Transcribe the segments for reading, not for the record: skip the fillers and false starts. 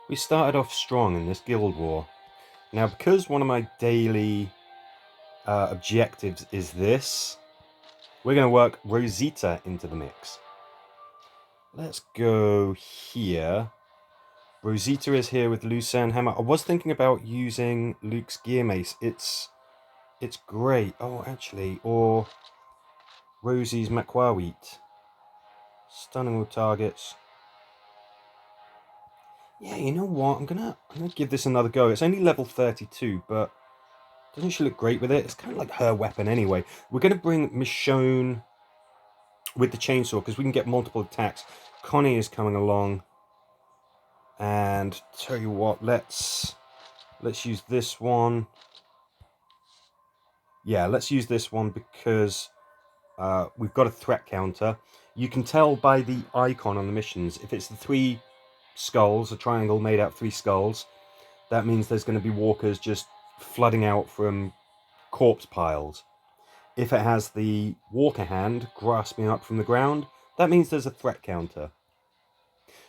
We started off strong in this guild war. Now, because one of my daily objectives is this, we're going to work Rosita into the mix. Let's go here. Rosita is here with Lucerne Hammer. I was thinking about using Luke's Gear Mace. It's great. Oh, actually, or Rosie's Macquawheat. Stunning all targets. Yeah, you know what? I'm gonna give this another go. It's only level 32, but doesn't she look great with it? It's kind of like her weapon anyway. We're gonna bring Michonne with the chainsaw because we can get multiple attacks. Connie is coming along, and tell you what, let's use this one. Yeah, let's use this one because we've got a threat counter. You can tell by the icon on the missions if it's the 3 skulls, a triangle made out of 3 skulls. That means there's going to be walkers just flooding out from corpse piles. If it has the walker hand grasping up from the ground, that means there's a threat counter.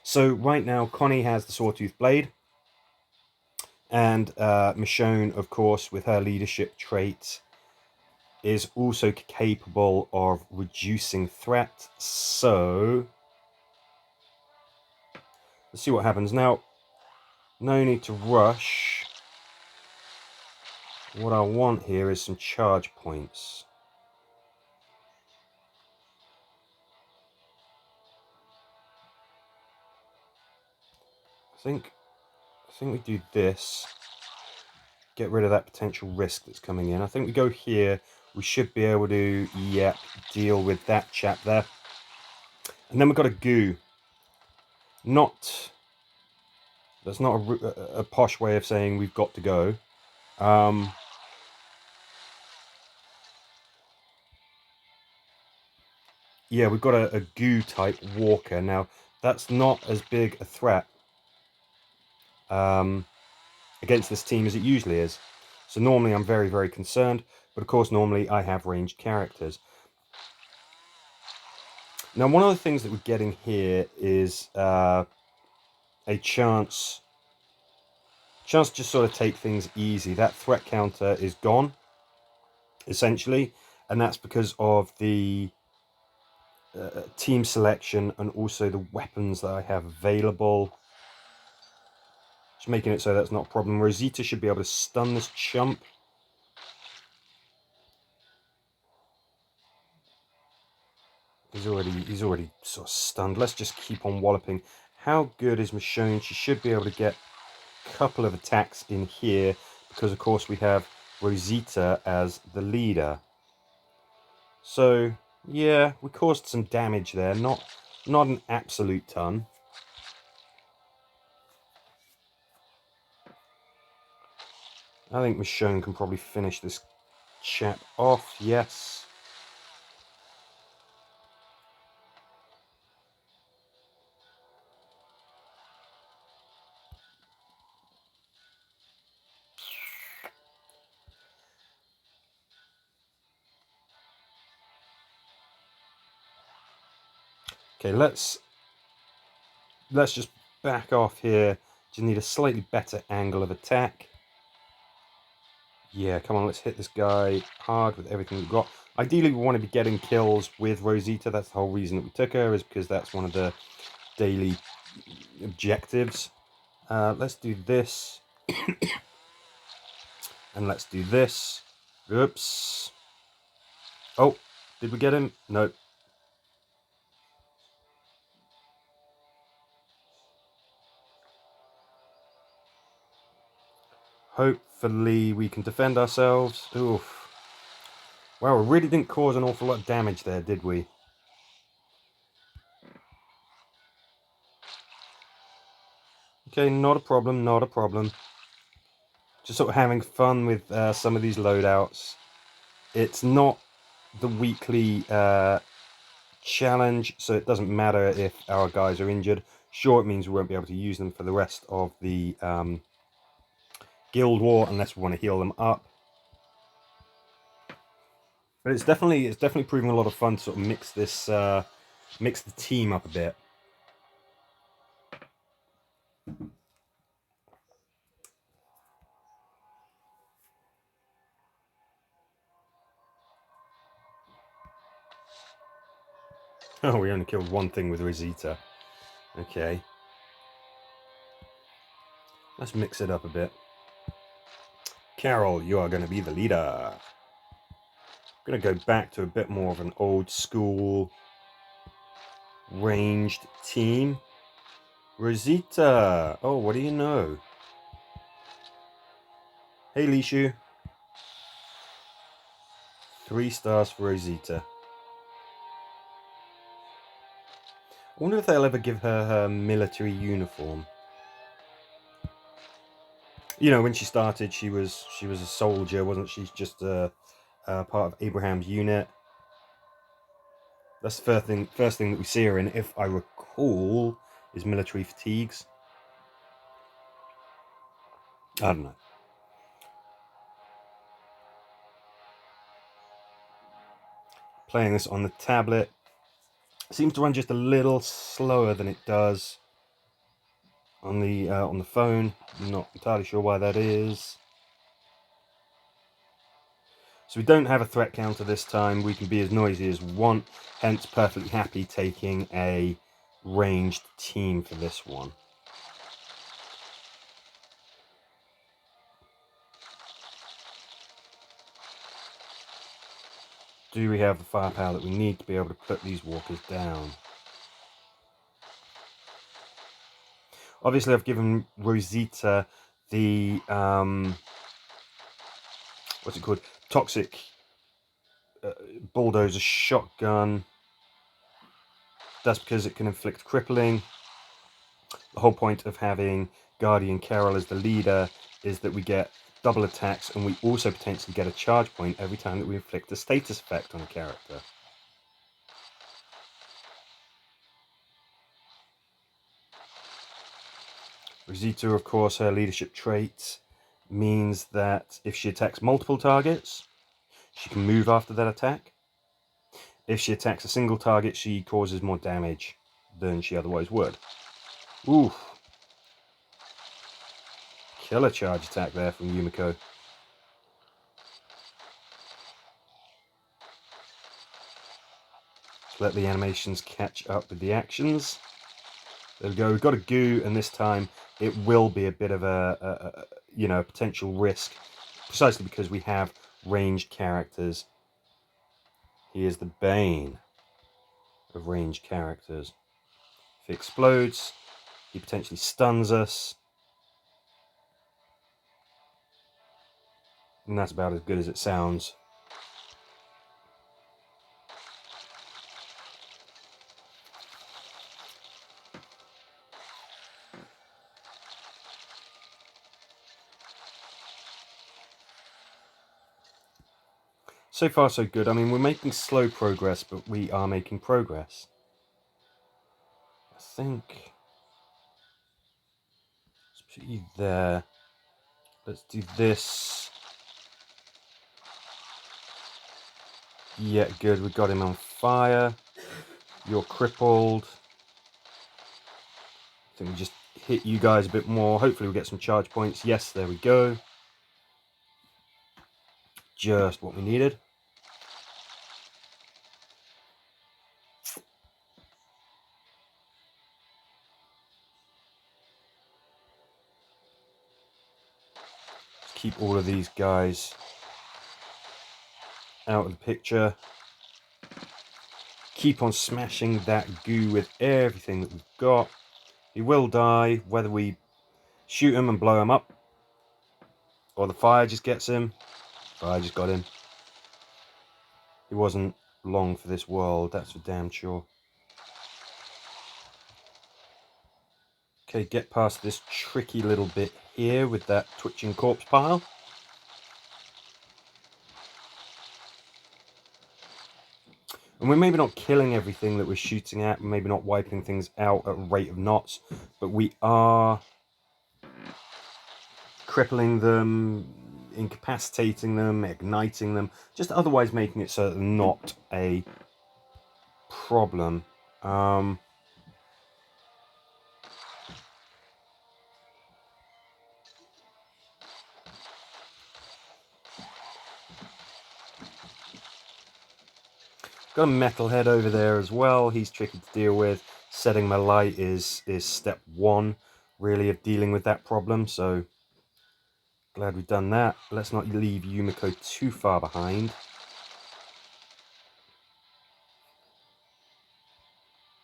So right now, Connie has the Sawtooth Blade, and Michonne, of course, with her leadership trait, is also capable of reducing threat. So let's see what happens. Now, no need to rush. What I want here is some charge points. I think we do this. Get rid of that potential risk that's coming in. I think we go here. We should be able to, yep, deal with that chap there. And then we've got a goo. That's not a posh way of saying we've got to go. Yeah, we've got a goo type walker. Now, that's not as big a threat against this team as it usually is. So normally I'm very, very concerned. But of course, normally I have ranged characters. Now, one of the things that we're getting here is a chance to just sort of take things easy. That threat counter is gone, essentially, and that's because of the team selection and also the weapons that I have available. Just making it so that's not a problem. Rosita should be able to stun this chump. He's already sort of stunned. Let's just keep on walloping. How good is Michonne? She should be able to get a couple of attacks in here because, of course, we have Rosita as the leader. So, yeah, we caused some damage there. Not an absolute ton. I think Michonne can probably finish this chap off. Yes. Okay, let's just back off here. Just need a slightly better angle of attack. Yeah, come on, let's hit this guy hard with everything we've got. Ideally, we want to be getting kills with Rosita. That's the whole reason that we took her, is because that's one of the daily objectives. Let's do this. And let's do this. Oops. Oh, did we get him? No. Hopefully we can defend ourselves. Oof. Wow, we really didn't cause an awful lot of damage there, did we? Okay, not a problem, not a problem. Just sort of having fun with some of these loadouts. It's not the weekly challenge, so it doesn't matter if our guys are injured. Sure, it means we won't be able to use them for the rest of the guild war unless we want to heal them up. But it's definitely proving a lot of fun to sort of mix the team up a bit. Oh, we only killed one thing with Rosita. Okay. Let's mix it up a bit. Carol, you are going to be the leader. I'm going to go back to a bit more of an old school ranged team. Rosita. Oh, what do you know? Hey, Lishu. 3 stars for Rosita. I wonder if they'll ever give her her military uniform. You know, when she started, she was a soldier, wasn't she? Just a part of Abraham's unit. That's the first thing that we see her in, if I recall, is military fatigues. I don't know. Playing this on the tablet seems to run just a little slower than it does on the phone. I'm not entirely sure why that is. So we don't have a threat counter this time. We can be as noisy as we want. Hence, perfectly happy taking a ranged team for this one. Do we have the firepower that we need to be able to put these walkers down? Obviously, I've given Rosita the what's it called? Toxic bulldozer shotgun. That's because it can inflict crippling. The whole point of having Guardian Carol as the leader is that we get double attacks, and we also potentially get a charge point every time that we inflict a status effect on a character. Rosita, of course, her leadership trait means that if she attacks multiple targets, she can move after that attack. If she attacks a single target, she causes more damage than she otherwise would. Oof. Killer charge attack there from Yumiko. Let's let the animations catch up with the actions. There we go. We've got a goo, and this time it will be a bit of a potential risk, precisely because we have ranged characters. He is the bane of ranged characters. If he explodes, he potentially stuns us, and that's about as good as it sounds. So far, so good. I mean, we're making slow progress, but we are making progress. I think. Let's put you there. Let's do this. Yeah, good. We got him on fire. You're crippled. I think we just hit you guys a bit more. Hopefully we'll get some charge points. Yes, there we go. Just what we needed. Let's keep all of these guys out of the picture. Keep on smashing that goo with everything that we've got. He will die, whether we shoot him and blow him up, or the fire just gets him. Fire just got him. He wasn't long for this world, that's for damn sure. Okay, get past this tricky little bit here with that twitching corpse pile. And we're maybe not killing everything that we're shooting at, maybe not wiping things out at a rate of knots, but we are crippling them, incapacitating them, igniting them, just otherwise making it so that they're not a problem. Got a metalhead over there as well. He's tricky to deal with. Setting my light is step one, really, of dealing with that problem. So glad we've done that. Let's not leave Yumiko too far behind.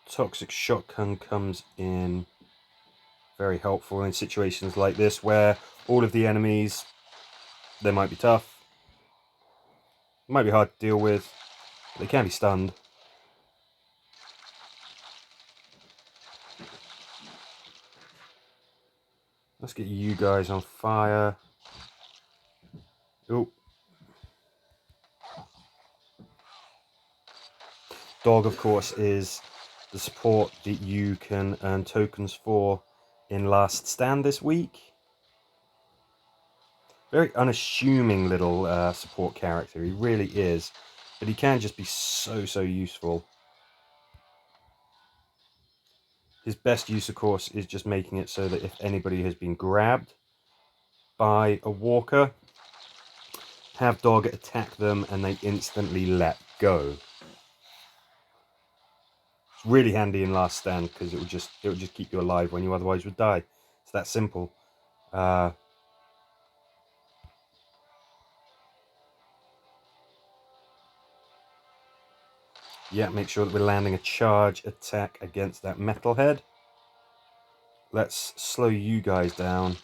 Toxic shotgun comes in very helpful in situations like this where all of the enemies, they might be tough, might be hard to deal with, they can be stunned. Let's get you guys on fire. Oh. Dog, of course, is the support that you can earn tokens for in Last Stand this week. Very unassuming little support character, he really is. But he can just be so useful. His best use, of course, is just making it so that if anybody has been grabbed by a walker, have Dog attack them and they instantly let go. It's really handy in Last Stand because it would just keep you alive when you otherwise would die. It's that simple. Yeah, make sure that we're landing a charge attack against that metalhead. Let's slow you guys down.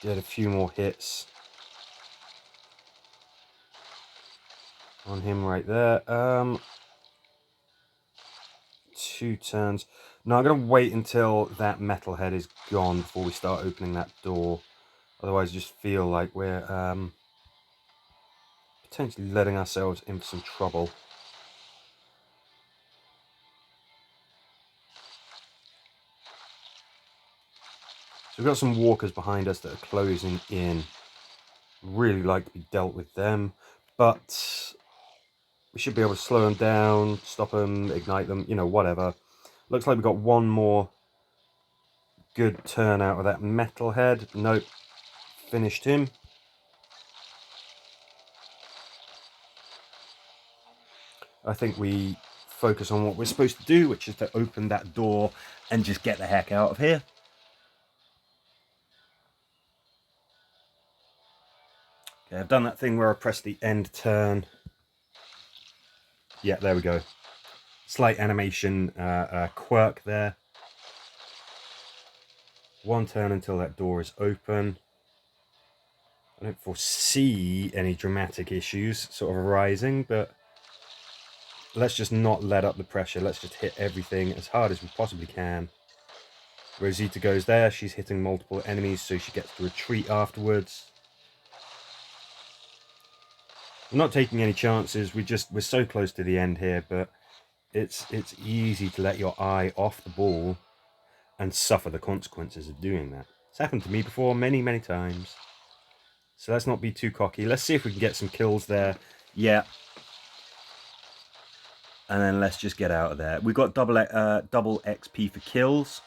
Get a few more hits on him right there. 2 turns. No, I'm going to wait until that metalhead is gone before we start opening that door. Otherwise, I just feel like we're potentially letting ourselves into some trouble. So we've got some walkers behind us that are closing in. Really like to be dealt with them, but we should be able to slow them down, stop them, ignite them, you know, whatever. Looks like we've got one more good turn out of that metalhead. Nope, finished him. I think we focus on what we're supposed to do, which is to open that door and just get the heck out of here. Okay, I've done that thing where I press the end turn. Yeah, there we go. Slight animation quirk there. One turn until that door is open. I don't foresee any dramatic issues sort of arising, but let's just not let up the pressure. Let's just hit everything as hard as we possibly can. Rosita goes there. She's hitting multiple enemies, so she gets to retreat afterwards. I'm not taking any chances. We're so close to the end here, but it's easy to let your eye off the ball and suffer the consequences of doing that. It's happened to me before many times. So let's not be too cocky. Let's see if we can get some kills there. Yeah. And then let's just get out of there. We've got double XP for kills.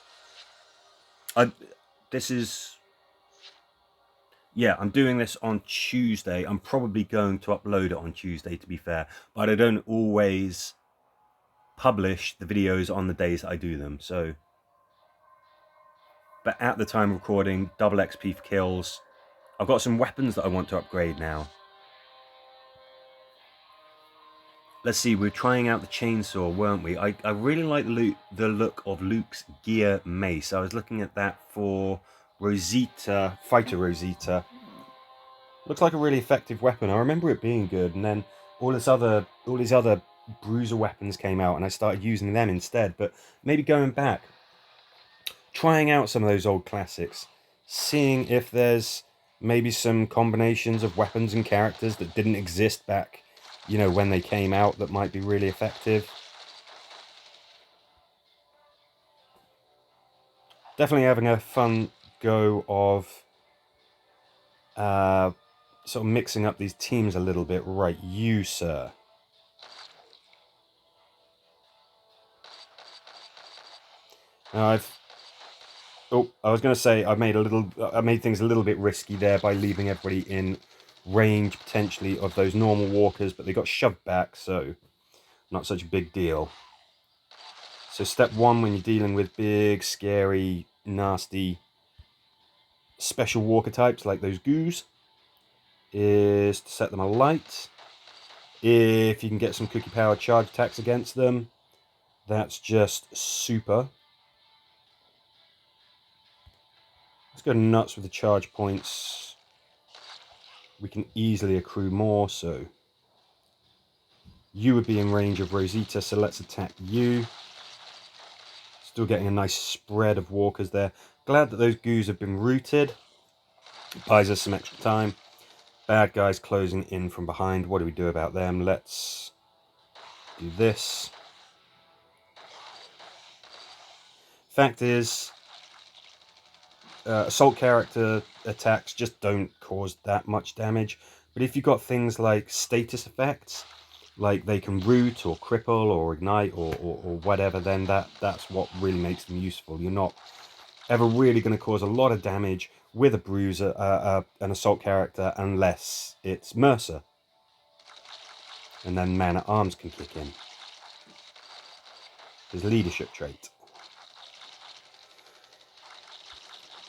I'm doing this on Tuesday. I'm probably going to upload it on Tuesday, to be fair. But I don't always publish the videos on the days that I do them. So, but at the time of recording, double XP for kills. I've got some weapons that I want to upgrade now. Let's see, we're trying out the chainsaw, weren't we? I really like the look of Luke's gear mace. I was looking at that for Rosita, Fighter Rosita. Looks like a really effective weapon. I remember it being good, and then all these other bruiser weapons came out, and I started using them instead. But maybe going back, trying out some of those old classics, seeing if there's maybe some combinations of weapons and characters that didn't exist back, you know, when they came out that might be really effective. Definitely having a fun go of sort of mixing up these teams a little bit. Right, you, sir. Now I was going to say I made things a little bit risky there by leaving everybody in range potentially of those normal walkers, but they got shoved back, so not such a big deal. So step one, when you're dealing with big, scary, nasty special walker types like those goos, is to set them alight. If you can get some cookie power charge attacks against them, that's just super. Let's go nuts with the charge points. We can easily accrue more, so you would be in range of Rosita, so let's attack you. Still getting a nice spread of walkers there. Glad that those goos have been rooted. Buys us some extra time. Bad guys closing in from behind. What do we do about them? Let's do this. Fact is, assault character attacks just don't cause that much damage. But if you've got things like status effects, like they can root or cripple or ignite or whatever, then that's what really makes them useful. You're not ever really going to cause a lot of damage with a bruiser, an assault character, unless it's Mercer. And then Man-at-Arms can kick in. His leadership trait.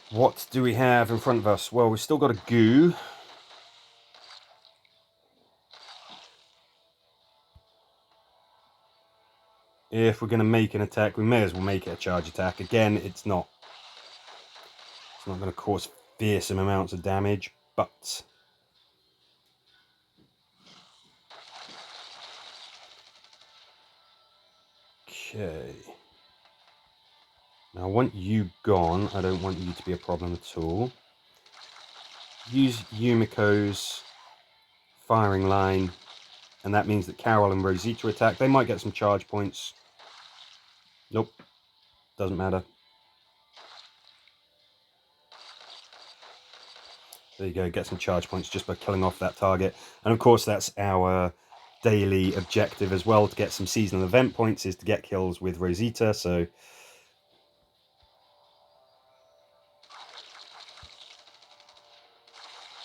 What do we have in front of us? Well, we've still got a goo. If we're going to make an attack, we may as well make it a charge attack. Again, it's not going to cause fearsome amounts of damage, but okay. Now I want you gone. I don't want you to be a problem at all. Use Yumiko's firing line, and that means that Carol and Rosita attack. They might get some charge points. Nope, doesn't matter. There you go, get some charge points just by killing off that target. And of course that's our daily objective as well, to get some seasonal event points, is to get kills with Rosita, so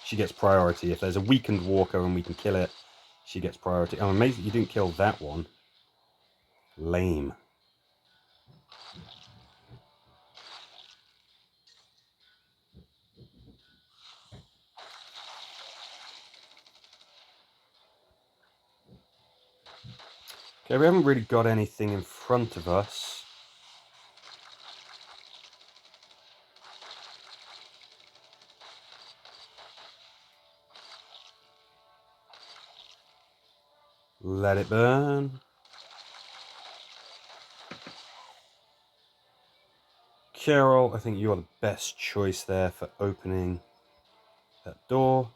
she gets priority. If there's a weakened walker and we can kill it, she gets priority. I'm amazed that you didn't kill that one. Lame. Okay, we haven't really got anything in front of us. Let it burn. Carol, I think you're the best choice there for opening that door.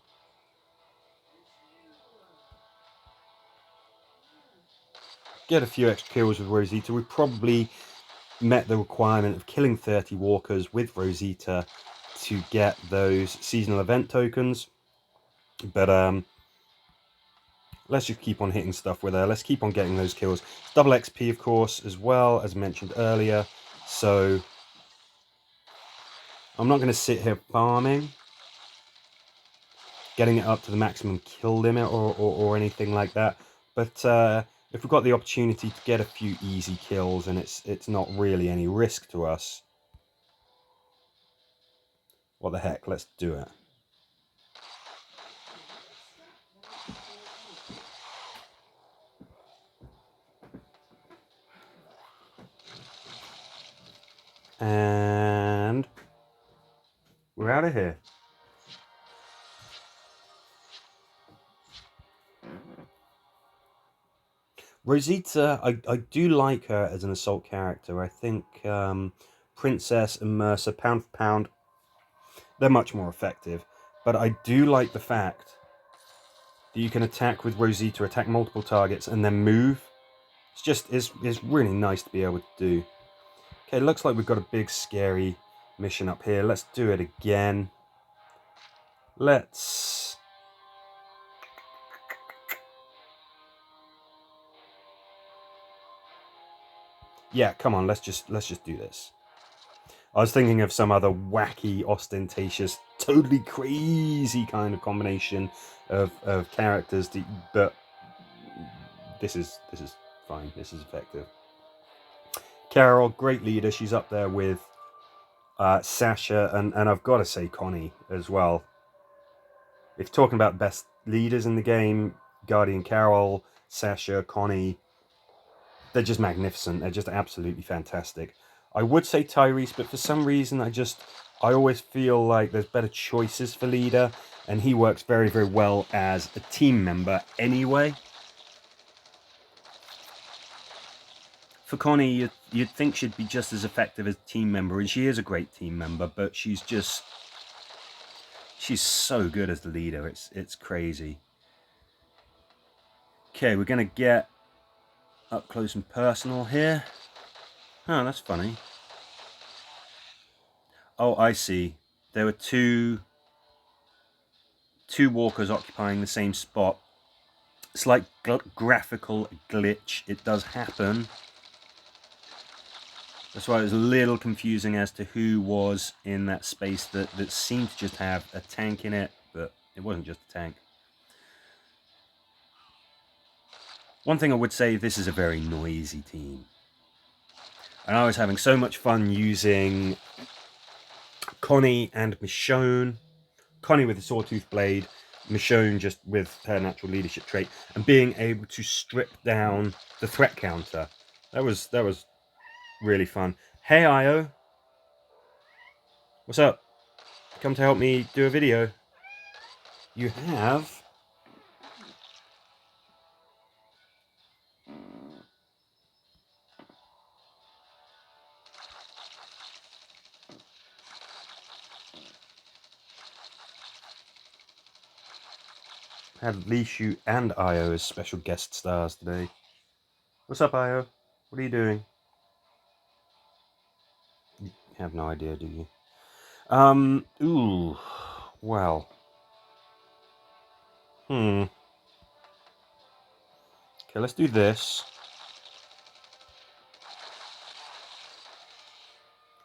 Get a few extra kills with Rosita. We probably met the requirement of killing 30 walkers with Rosita to get those seasonal event tokens. But let's just keep on hitting stuff with her. Let's keep on getting those kills. It's double XP, of course, as well, as mentioned earlier. So I'm not going to sit here farming, getting it up to the maximum kill limit or anything like that. But if we've got the opportunity to get a few easy kills and it's not really any risk to us, what the heck, let's do it. And we're out of here. Rosita, I do like her as an assault character. I think Princess and Mercer, pound for pound, they're much more effective. But I do like the fact that you can attack with Rosita, attack multiple targets, and then move. It's really nice to be able to do. Okay, looks like we've got a big scary mission up here. Let's do it again. Let's... Yeah, come on, let's just do this. I was thinking of some other wacky, ostentatious, totally crazy kind of combination of characters, but this is fine. This is effective. Carol, great leader. She's up there with Sasha, and I've got to say Connie as well. If talking about best leaders in the game, Guardian Carol, Sasha, Connie, they're just magnificent. They're just absolutely fantastic. I would say Tyrese, but for some reason I always feel like there's better choices for leader, and he works very, very well as a team member anyway. For Connie, you'd think she'd be just as effective as a team member, and she is a great team member, but she's so good as the leader. It's crazy. Okay, we're gonna get up close and personal here. Oh, that's funny. Oh, I see. There were two walkers occupying the same spot. It's like graphical glitch. It does happen. That's why it was a little confusing as to who was in that space that seemed to just have a tank in it, but it wasn't just a tank. One thing I would say, this is a very noisy team. And I was having so much fun using Connie and Michonne. Connie with the Sawtooth Blade, Michonne just with her natural leadership trait, and being able to strip down the threat counter. That was really fun. Hey Io, what's up? Come to help me do a video. You have had Lishu and Io as special guest stars today. What's up, Io? What are you doing? You have no idea, do you? Ooh, well. Okay, let's do this.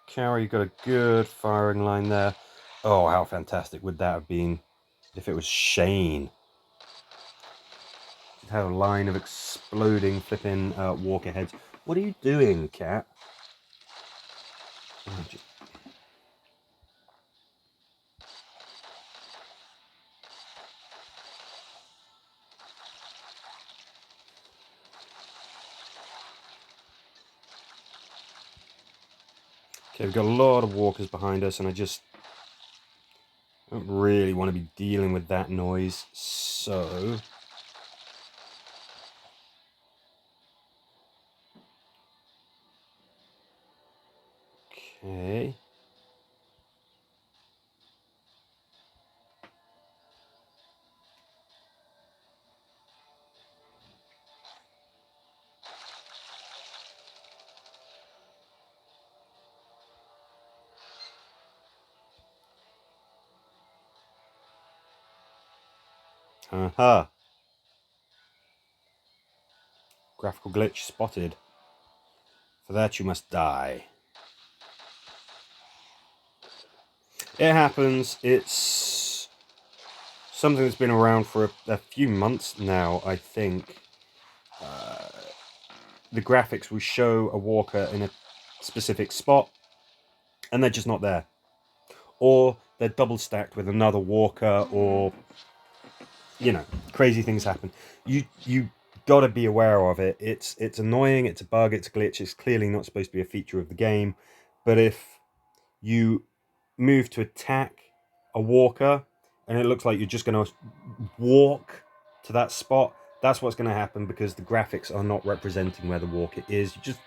Carrie got a good firing line there. Oh, how fantastic would that have been if it was Shane? It had a line of exploding flipping walker heads. What are you doing, cat? Oh, okay, we've got a lot of walkers behind us, and I don't really want to be dealing with that noise, so... Okay. Aha. Graphical glitch spotted. For that you must die. It happens. It's something that's been around for a few months now, I think. The graphics will show a walker in a specific spot, and they're just not there. Or they're double stacked with another walker, or, you know, crazy things happen. You got to be aware of it. It's annoying, it's a bug, it's a glitch, it's clearly not supposed to be a feature of the game. But if you move to attack a walker and it looks like you're just going to walk to that spot, that's what's going to happen, because the graphics are not representing where the walker is. You just,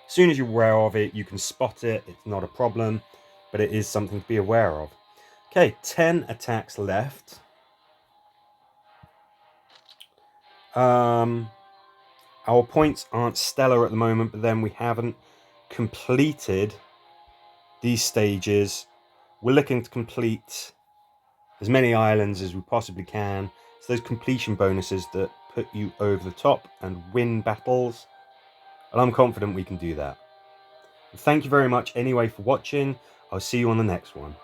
as soon as you're aware of it, you can spot it. It's not a problem, but it is something to be aware of. Okay, 10 attacks left. Our points aren't stellar at the moment, but then we haven't completed these stages. We're looking to complete as many islands as we possibly can. It's those completion bonuses that put you over the top and win battles. And I'm confident we can do that. Thank you very much anyway for watching. I'll see you on the next one.